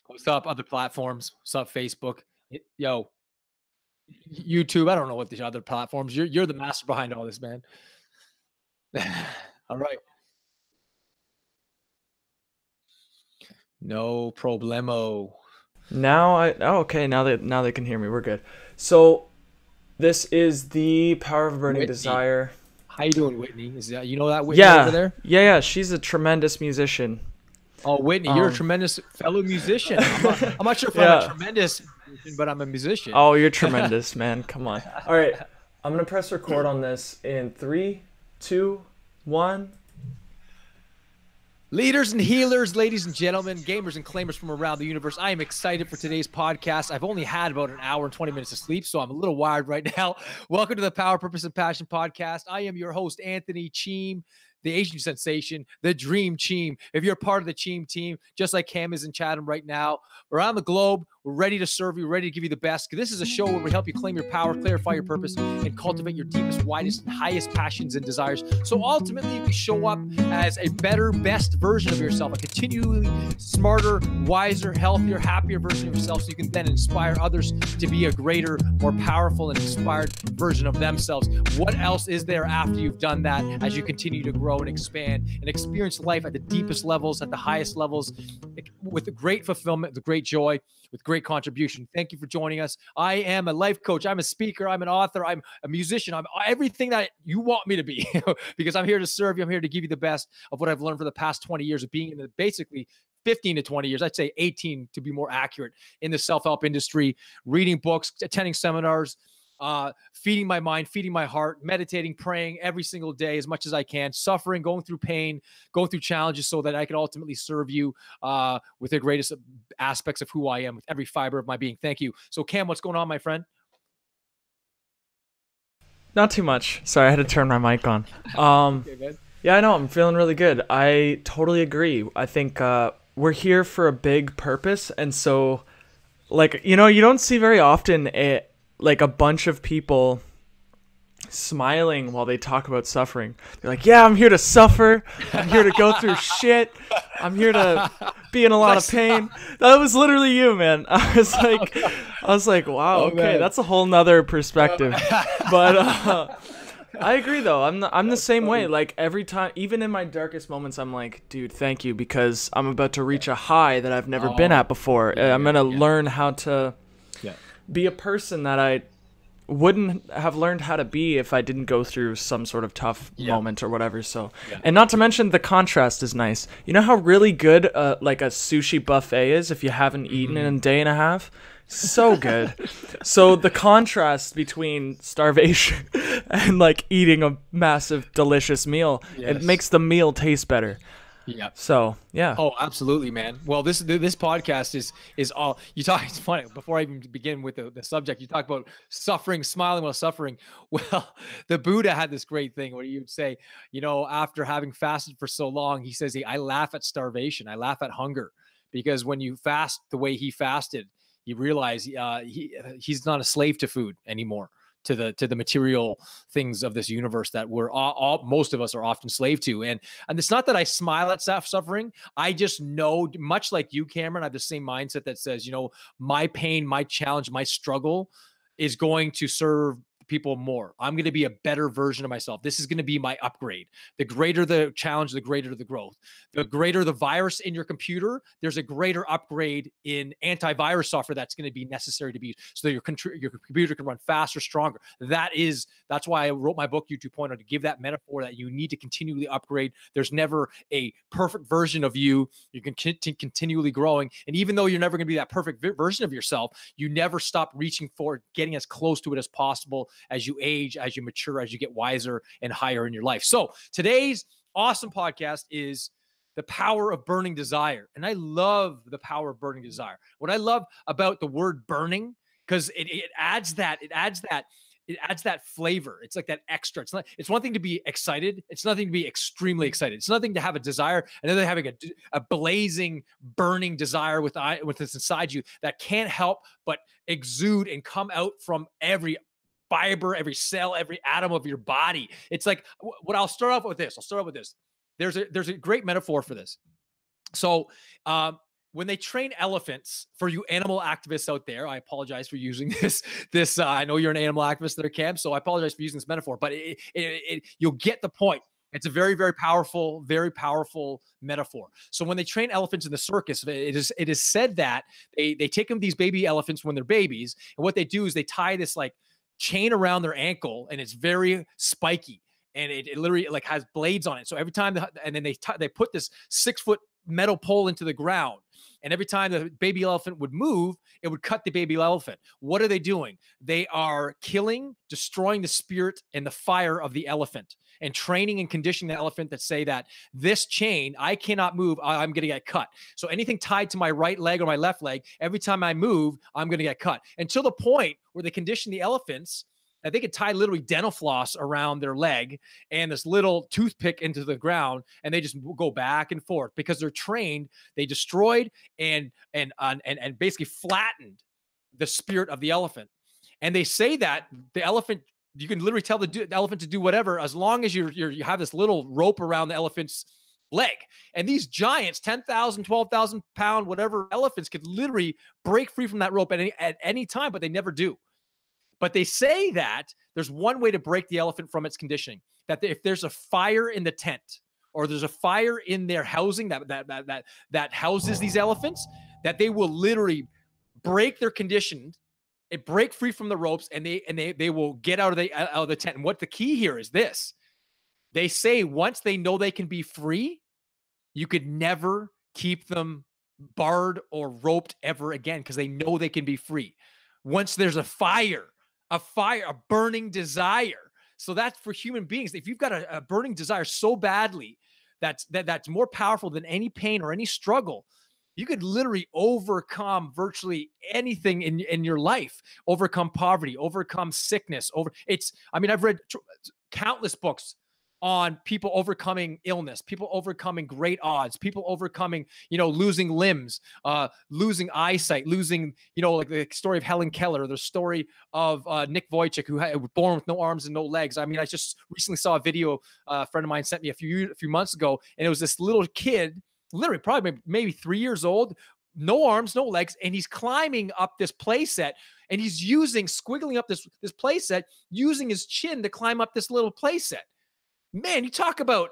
What's up, other platforms? What's up, Facebook? Yo, YouTube. I don't know what the other platforms. You're the master behind all this, man. All right. No problemo. Okay, now they can hear me. We're good. So this is the Power of Burning Whitney. Desire. How you doing, Whitney? Is that you know that Whitney over Yeah, there? yeah. She's a tremendous musician. Oh, Whitney, you're a Um, tremendous fellow musician. I'm not sure if I'm a yeah. tremendous musician, but I'm a musician. Oh, you're tremendous, man. Come on. All right, I'm gonna press record on this in three, two, one. Leaders and healers, ladies and gentlemen, gamers and claimers from around the universe. I am excited for today's podcast. I've only had about an hour and 20 minutes of sleep, so I'm a little wired right now. Welcome to the Power, Purpose, and Passion podcast. I am your host, Anthony Cheam, the Asian sensation, the Dream Cheam. If you're part of the Cheam team, just like Cam is in Chatham right now, around the globe, we're ready to serve you, ready to give you the best. This is a show where we help you claim your power, clarify your purpose, and cultivate your deepest, widest, and highest passions and desires. So ultimately, you can show up as a better, best version of yourself, a continually smarter, wiser, healthier, happier version of yourself, so you can then inspire others to be a greater, more powerful, and inspired version of themselves. What else is there after you've done that as you continue to grow and expand and experience life at the deepest levels, at the highest levels, with great fulfillment, with great joy, with great contribution? Thank you for joining us. I am a life coach. I'm a speaker. I'm an author. I'm a musician. I'm everything that you want me to be because I'm here to serve you. I'm here to give you the best of what I've learned for the past 20 years of being in the basically 15 to 20 years. I'd say 18 to be more accurate in the self-help industry, reading books, attending seminars, feeding my mind, feeding my heart, meditating, praying every single day as much as I can, suffering, going through pain, going through challenges so that I can ultimately serve you with the greatest aspects of who I am with every fiber of my being. Thank you. So Cam, what's going on, my friend? Not too much. Sorry, I had to turn my mic on. Okay, Yeah, I know. I'm feeling really good. I totally agree. I think we're here for a big purpose, and so, like, you don't see very often like a bunch of people smiling while they talk about suffering. They're like, "Yeah, I'm here to suffer. I'm here to go through shit. I'm here to be in a lot of pain." That was literally you, man. I was like, wow, okay, man. that's a whole nother perspective. But I agree, though. I'm the same way. Like, every time, even in my darkest moments, I'm like, dude, thank you, because I'm about to reach a high that I've never been at before. I'm gonna learn how to be a person that I wouldn't have learned how to be if I didn't go through some sort of tough moment or whatever. So, and not to mention the contrast is nice. You know how really good like a sushi buffet is if you haven't eaten in a day and a half? So good. So the contrast between starvation and like eating a massive delicious meal, it makes the meal taste better. Yeah. So yeah. Oh, absolutely, man. Well, this podcast is all you talk. It's funny. Before I even begin with the subject, you talk about suffering, smiling while suffering. Well, the Buddha had this great thing where you'd say, after having fasted for so long, he says, I laugh at starvation. I laugh at hunger, because when you fast the way he fasted, you realize he's not a slave to food anymore, to the material things of this universe that we're most of us are often slave to. And it's not that I smile at suffering. I just know, much like you, Cameron, I have the same mindset that says, my pain, my challenge, my struggle is going to serve people more. I'm going to be a better version of myself. This is going to be my upgrade. The greater the challenge, the greater the growth. The greater the virus in your computer, there's a greater upgrade in antivirus software that's going to be necessary to be, so that your computer can run faster, stronger. That's why I wrote my book, You 2.0, to give that metaphor that you need to continually upgrade. There's never a perfect version of you. You can continually growing. And even though you're never going to be that perfect version of yourself, you never stop reaching for getting as close to it as possible as you age, as you mature, as you get wiser and higher in your life. So today's awesome podcast is the power of burning desire. And I love the power of burning desire. What I love about the word burning, because it adds that flavor. It's like that extra. It's one thing to be excited. It's nothing to be extremely excited. It's nothing to have a desire, and then having a blazing, burning desire with this inside you that can't help but exude and come out from every fiber, every cell, every atom of your body. It's like, what I'll start off with this. There's a great metaphor for this. So, when they train elephants, for you animal activists out there, I apologize for using this. I know you're an animal activist there, Cam, so I apologize for using this metaphor, but you'll get the point. It's a very, very powerful metaphor. So when they train elephants in the circus, it is said that they take them, these baby elephants, when they're babies, and what they do is they tie this like chain around their ankle, and it's very spiky, and it literally like has blades on it. So every time, and then they put this 6-foot metal pole into the ground, and every time the baby elephant would move, it would cut the baby elephant. What are they doing? They are destroying the spirit and the fire of the elephant, and training and conditioning the elephant that say that this chain, I cannot move, I'm going to get cut. So anything tied to my right leg or my left leg, every time I move, I'm going to get cut, until the point where they condition the elephants that they could tie literally dental floss around their leg and this little toothpick into the ground, and they just go back and forth because they're trained. They destroyed and basically flattened the spirit of the elephant. And they say that the elephant, you can literally tell the elephant to do whatever as long as you have this little rope around the elephant's leg. And these giants, 10,000, 12,000 pound, whatever elephants, could literally break free from that rope at any time, but they never do. But they say that there's one way to break the elephant from its conditioning, that if there's a fire in the tent, or there's a fire in their housing that houses these elephants, that they will literally break their condition, break free from the ropes, and they will get out of the tent. And what the key here is this: they say once they know they can be free, you could never keep them barred or roped ever again, because they know they can be free. Once there's a burning desire. So that's for human beings. If you've got a burning desire so badly that's more powerful than any pain or any struggle, you could literally overcome virtually anything in your life, overcome poverty, overcome sickness. I've read countless books on people overcoming illness, people overcoming great odds, people overcoming, losing limbs, losing eyesight, losing, like the story of Helen Keller, the story of Nick Vujicic, who was born with no arms and no legs. I mean, I just recently saw a video a friend of mine sent me a few months ago, and it was this little kid, literally probably maybe 3 years old, no arms, no legs, and he's climbing up this play set, and he's squiggling up this play set, using his chin to climb up this little play set. Man, you talk about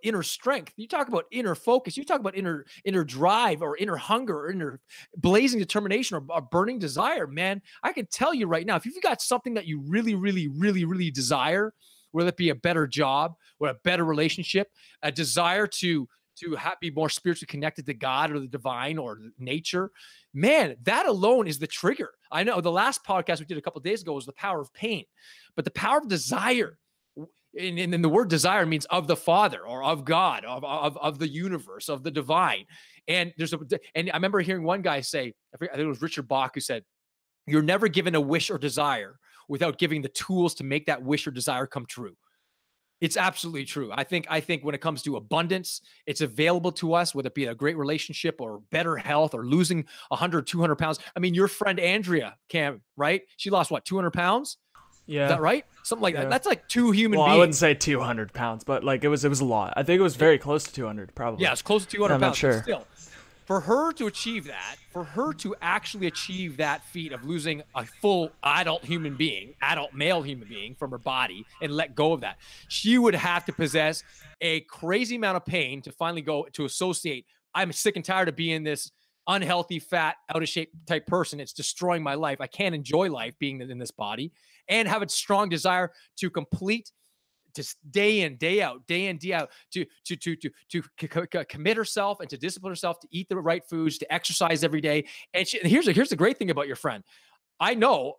inner strength. You talk about inner focus. You talk about inner drive, or inner hunger, or inner blazing determination, or a burning desire. Man, I can tell you right now, if you've got something that you really, really, really, really desire, whether it be a better job or a better relationship, a desire to be more spiritually connected to God or the divine or nature, man, that alone is the trigger. I know the last podcast we did a couple of days ago was the power of pain, but the power of desire. And the word desire means of the Father, or of God, of the universe, of the divine. And I remember hearing one guy say, I think it was Richard Bach, who said, "You're never given a wish or desire without giving the tools to make that wish or desire come true." It's absolutely true. I think when it comes to abundance, it's available to us, whether it be a great relationship or better health or losing 100, 200 pounds. I mean, your friend Andrea, Cam, right? She lost what, 200 pounds? Yeah. Is that right? Something like that. That's like two human beings. I wouldn't say 200 pounds, but like it was a lot. I think it was very close to 200, probably. Yeah, it's close to 200 I'm pounds. not sure. Still, for her to achieve that, for her to actually achieve that feat of losing a full adult male human being from her body and let go of that, she would have to possess a crazy amount of pain to finally go to associate, I'm sick and tired of being this unhealthy, fat, out of shape type person. It's destroying my life. I can't enjoy life being in this body, and have a strong desire to complete, just day in, day out, to commit herself and to discipline herself, to eat the right foods, to exercise every day. And here's the great thing about your friend. I know,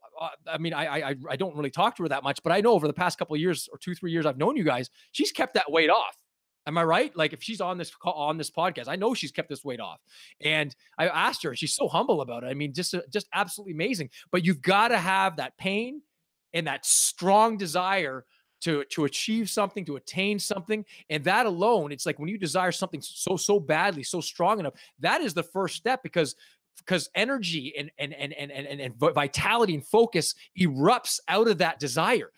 I don't really talk to her that much, but I know over the past couple of years, or 2-3 years I've known you guys, she's kept that weight off. Am I right? Like, if she's on this podcast, I know she's kept this weight off. And I asked her, she's so humble about it. I mean, just absolutely amazing. But you've got to have that pain and that strong desire to achieve something, to attain something. And that alone, it's like when you desire something so badly, so strong enough, that is the first step, because energy and vitality and focus erupts out of that desire.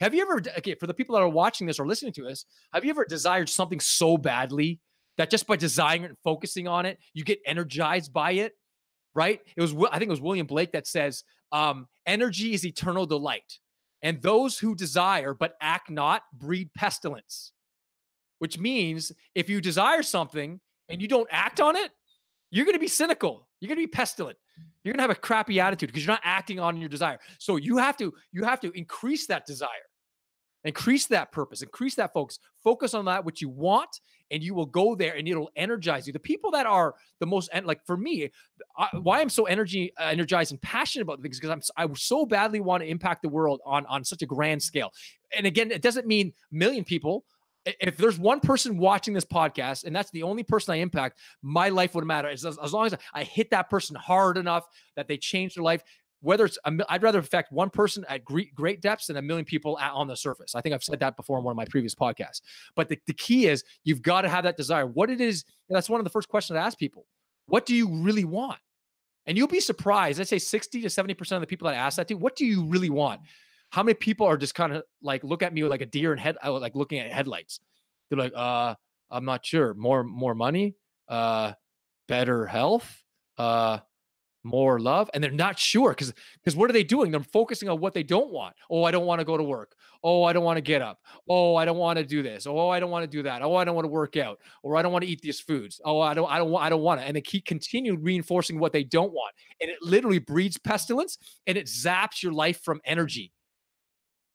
Have you ever, for the people that are watching this or listening to this, have you ever desired something so badly that just by desiring it and focusing on it, you get energized by it, right? I think it was William Blake that says, energy is eternal delight. And those who desire but act not breed pestilence, which means if you desire something and you don't act on it, you're going to be cynical. You're going to be pestilent. You're going to have a crappy attitude because you're not acting on your desire. So you have to increase that desire, increase that purpose, increase that focus on that which you want, and you will go there and it'll energize you. The people that are the most, like for me, why I'm so energized and passionate about things, because I so badly want to impact the world on such a grand scale. And again, it doesn't mean a million people. If there's one person watching this podcast and that's the only person I impact, my life would matter. As long as I hit that person hard enough that they change their life. Whether it's, I'd rather affect one person at great depths than a million people on the surface. I think I've said that before in one of my previous podcasts. But the key is you've got to have that desire. What it is, that's one of the first questions I ask people. What do you really want? And you'll be surprised. I'd say 60 to 70% of the people that I ask that to, what do you really want? How many people are just kind of like, look at me like a deer in like looking at headlights. They're like, I'm not sure. More money, better health, more love, and they're not sure because what are they doing? They're focusing on what they don't want. Oh, I don't want to go to work. Oh, I don't want to get up. Oh, I don't want to do this. Oh, I don't want to do that. Oh, I don't want to work out, or I don't want to eat these foods. Oh, I don't want to. And they continue reinforcing what they don't want, and it literally breeds pestilence and it zaps your life from energy.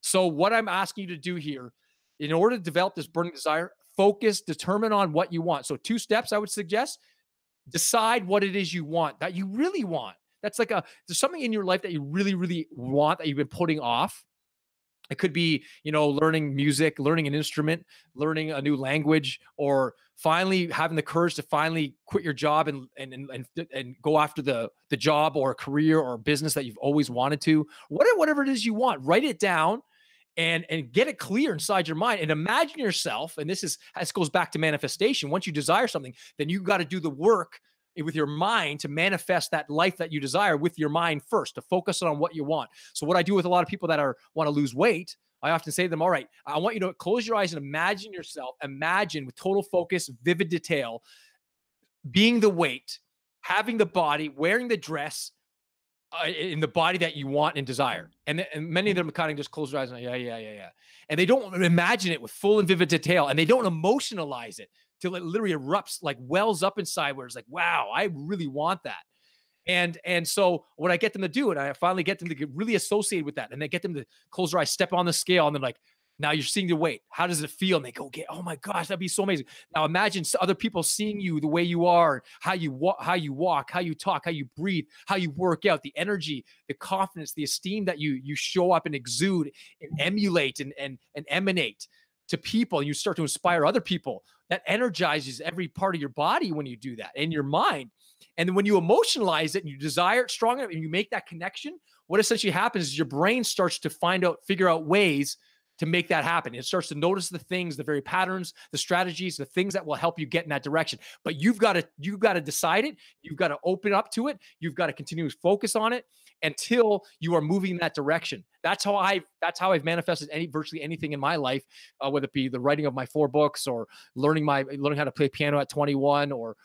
So what I'm asking you to do here, in order to develop this burning desire, focus, determine on what you want. So 2 steps I would suggest. Decide what it is you want, that you really want. That's like there's something in your life that you really, really want that you've been putting off. It could be, learning music, learning an instrument, learning a new language, or finally having the courage to finally quit your job and go after the job or a career or a business that you've always wanted to. Whatever it is you want, write it down. And get it clear inside your mind and imagine yourself. And this goes back to manifestation. Once you desire something, then you've got to do the work with your mind to manifest that life that you desire with your mind first, to focus on what you want. So what I do with a lot of people that want to lose weight, I often say to them, all right, I want you to close your eyes and imagine yourself, imagine with total focus, vivid detail, being the weight, having the body, wearing the dress, in the body that you want and desire. And many of them kind of just close their eyes and yeah. And they don't imagine it with full and vivid detail, and they don't emotionalize it till it literally erupts, like wells up inside where it's like, wow, I really want that. And so what I get them to do, and I finally get them to get really associated with that, and they get them to close their eyes, step on the scale, and they're like, now you're seeing the weight. How does it feel? And they go, oh my gosh, that'd be so amazing. Now imagine other people seeing you the way you are, how you walk, how you talk, how you breathe, how you work out, the energy, the confidence, the esteem that you show up and exude and emulate and emanate to people. And you start to inspire other people. That energizes every part of your body when you do that, and your mind. And then when you emotionalize it and you desire it strong enough and you make that connection, what essentially happens is your brain starts to figure out ways to make that happen. It starts to notice the things, the very patterns, the strategies, the things that will help you get in that direction. But you've got to decide it. You've got to open up to it. You've got to continue to focus on it until you are moving in that direction. That's how I've manifested virtually anything in my life, whether it be the writing of my 4 books or learning how to play piano at 21, or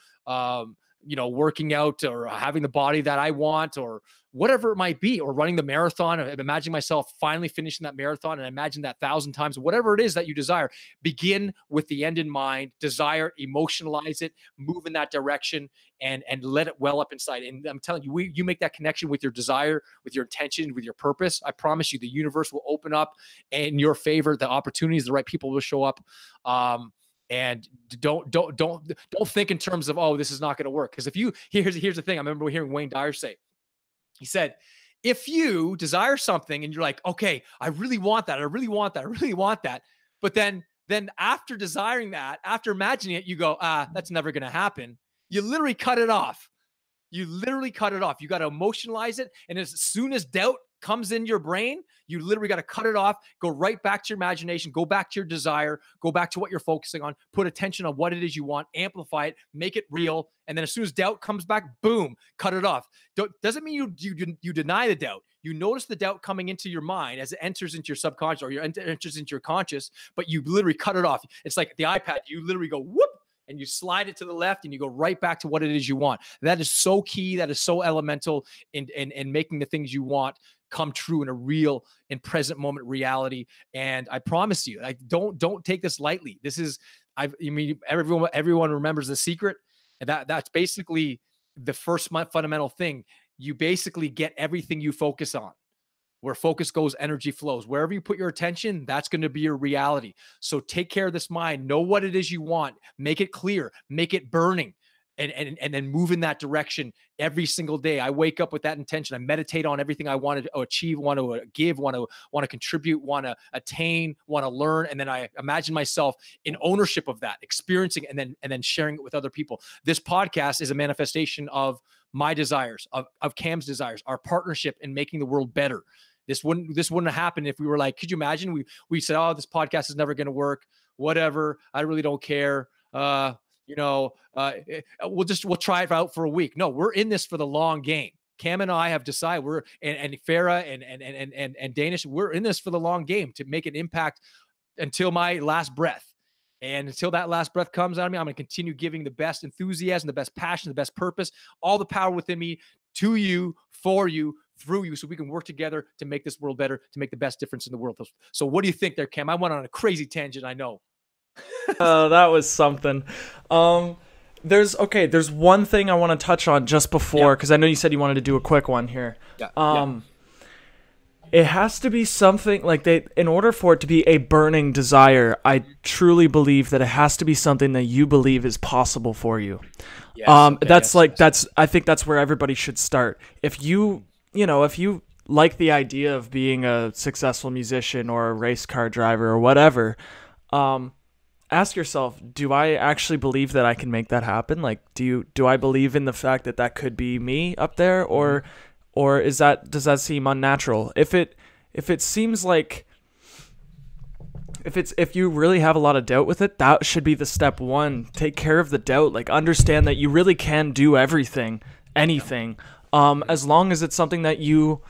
working out, or having the body that I want, or whatever it might be, or running the marathon. I'm imagining myself finally finishing that marathon, and imagine that 1,000 times. Whatever it is that you desire, begin with the end in mind, desire, emotionalize it, move in that direction, and let it well up inside. And I'm telling you, you make that connection with your desire, with your intention, with your purpose. I promise you, the universe will open up in your favor. The opportunities, the right people will show up. And don't think in terms of, oh, this is not going to work. Because here's the thing. I remember hearing Wayne Dyer say, he said, if you desire something and you're like, okay, I really want that. I really want that. I really want that. But then after desiring that, after imagining it, you go, that's never going to happen. You literally cut it off. You got to emotionalize it. And as soon as doubt comes in your brain, you literally got to cut it off, go right back to your imagination, go back to your desire, go back to what you're focusing on, put attention on what it is you want, amplify it, make it real. And then as soon as doubt comes back, boom, cut it off. Doesn't mean you deny the doubt. You notice the doubt coming into your mind as it enters into your subconscious, or enters into your conscious, but you literally cut it off. It's like the iPad. You literally go, whoop, and you slide it to the left and you go right back to what it is you want. That is so key. That is so elemental in making the things you want come true in a real and present moment reality. And I promise you, like, don't take this lightly. This is, I mean, everyone remembers The Secret, and that's basically the first fundamental thing. You basically get everything you focus on. Where focus goes, energy flows. Wherever you put your attention, that's going to be your reality. So take care of this mind. Know what it is you want. Make it clear. Make it burning. And then move in that direction every single day. I wake up with that intention. I meditate on everything I want to achieve, want to give, want to contribute, want to attain, want to learn. And then I imagine myself in ownership of that, experiencing and then sharing it with other people. This podcast is a manifestation of my desires, of Cam's desires, our partnership in making the world better. This wouldn't have if we were like, could you imagine? We said, oh, this podcast is never going to work. Whatever. I really don't care. We'll try it out for a week. No, we're in this for the long game. Cam and I have decided and Farah and Danish, we're in this for the long game to make an impact until my last breath. And until that last breath comes out of me, I'm going to continue giving the best enthusiasm, the best passion, the best purpose, all the power within me to you, for you, through you, so we can work together to make this world better, to make the best difference in the world. So what do you think there, Cam? I went on a crazy tangent, I know. That was something. There's one thing I want to touch on just before, because I know you said you wanted to do a quick one here. It has to be something like in order for it to be a burning desire, I truly believe that it has to be something that you believe is possible for you. Yes, I think that's where everybody should start. If you like the idea of being a successful musician or a race car driver or whatever, ask yourself, do I actually believe that I can make that happen? Like, do I believe in the fact that that could be me up there, or does that seem unnatural? If it seems like, if you really have a lot of doubt with it, that should be the step one. Take care of the doubt. Like, understand that you really can do anything, as long as it's something that you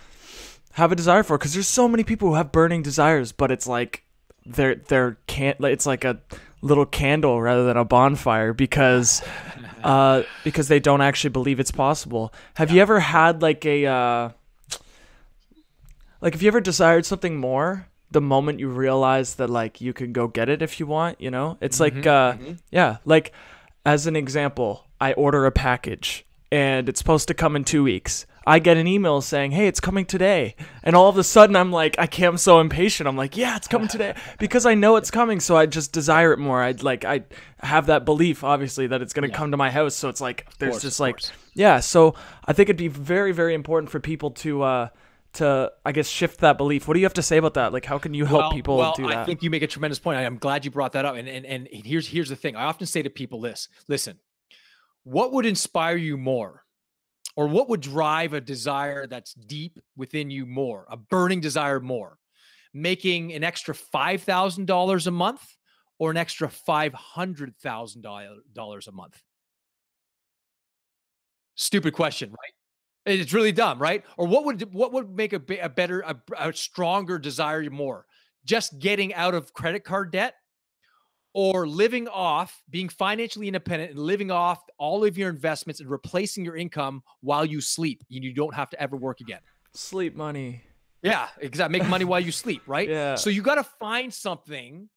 have a desire for. Because there's so many people who have burning desires, but it's like it's like a little candle rather than a bonfire because they don't actually believe it's possible. Have you ever had like have you ever desired something more the moment you realize that like you can go get it if you want, it's like like as an example, I order a package and it's supposed to come in 2 weeks. I get an email saying, hey, it's coming today. And all of a sudden I'm like, I'm so impatient. I'm like, yeah, it's coming today, because I know it's coming. So I just desire it more. I have that belief, obviously, that it's going to come to my house. So it's like, there's just like, so I think it'd be very, very important for people to, I guess, shift that belief. What do you have to say about that? Like, how can you help people do that? I think you make a tremendous point. I'm glad you brought that up. And here's the thing. I often say to people this, listen, what would inspire you more? Or what would drive a desire that's deep within you more, a burning desire more? Making an extra $5,000 a month or an extra $500,000 a month? Stupid question, right? It's really dumb, right? Or what would make a stronger desire more? Just getting out of credit card debt, or living off, being financially independent and living off all of your investments and replacing your income while you sleep and you don't have to ever work again? Sleep money. Yeah, exactly. Make money while you sleep, right? Yeah. So you got to find something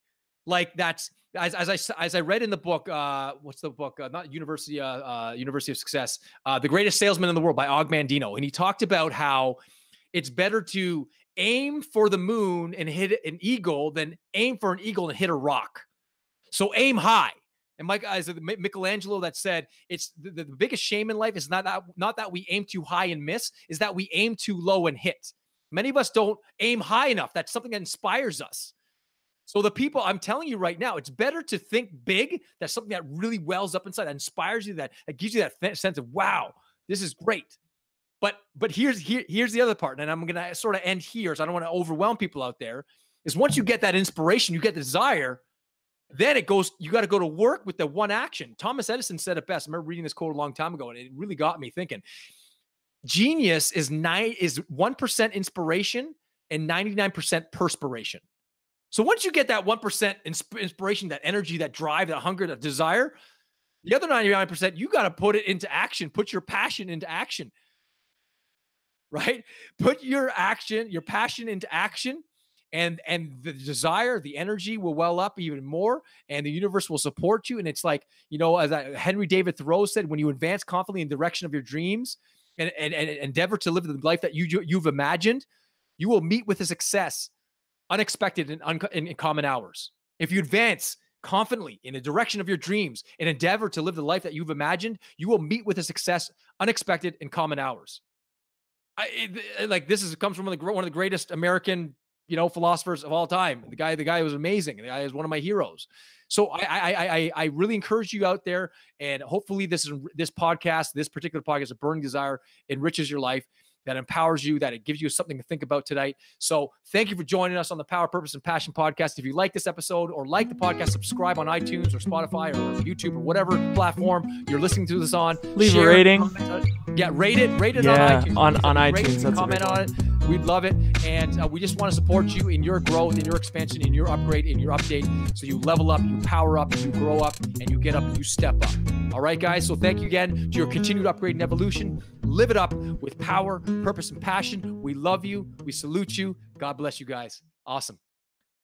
like that's, as I read in the book, what's the book? Not University of Success, The Greatest Salesman in the World by Og Mandino. And he talked about how it's better to aim for the moon and hit an eagle than aim for an eagle and hit a rock. So aim high. And Michelangelo that said, it's the biggest shame in life is not that we aim too high and miss, is that we aim too low and hit. Many of us don't aim high enough. That's something that inspires us. So the people, I'm telling you right now, it's better to think big. That's something that really wells up inside, that inspires you, that gives you that sense of, wow, this is great. But here's the other part, and I'm going to sort of end here, so I don't want to overwhelm people out there, is once you get that inspiration, you get the desire, then it goes, you got to go to work with the one action. Thomas Edison said it best. I remember reading this quote a long time ago, and it really got me thinking. Genius is 1% inspiration and 99% perspiration. So once you get that 1% inspiration, that energy, that drive, that hunger, that desire, The other 99%, you got to put it into action. Put your passion into action, right? Put your passion into action, and the desire, the energy will well up even more, and the universe will support you. And it's like, as Henry David Thoreau said, when you advance confidently in the direction of your dreams and endeavor to live the life that you've imagined, you will meet with a success unexpected in common hours. If you advance confidently in the direction of your dreams and endeavor to live the life that you've imagined, you will meet with a success unexpected in common hours. Comes from one of the greatest American, philosophers of all time. The guy was amazing. The guy is one of my heroes. So I really encourage you out there, and hopefully this particular podcast, A Burning Desire, enriches your life, that empowers you, that it gives you something to think about tonight. So thank you for joining us on the Power, Purpose, and Passion podcast. If you like this episode or like the podcast, subscribe on iTunes or Spotify or YouTube or whatever platform you're listening to this on. Leave a rating. Rate it yeah, on iTunes. On iTunes. That's comment on it. We'd love it. And we just want to support you in your growth, in your expansion, in your upgrade, in your update. So you level up, you power up, you grow up, and you get up and you step up. All right, guys. So thank you again to your continued upgrade and evolution. Live it up with power, purpose, and passion. We love you. We salute you. God bless you guys. Awesome.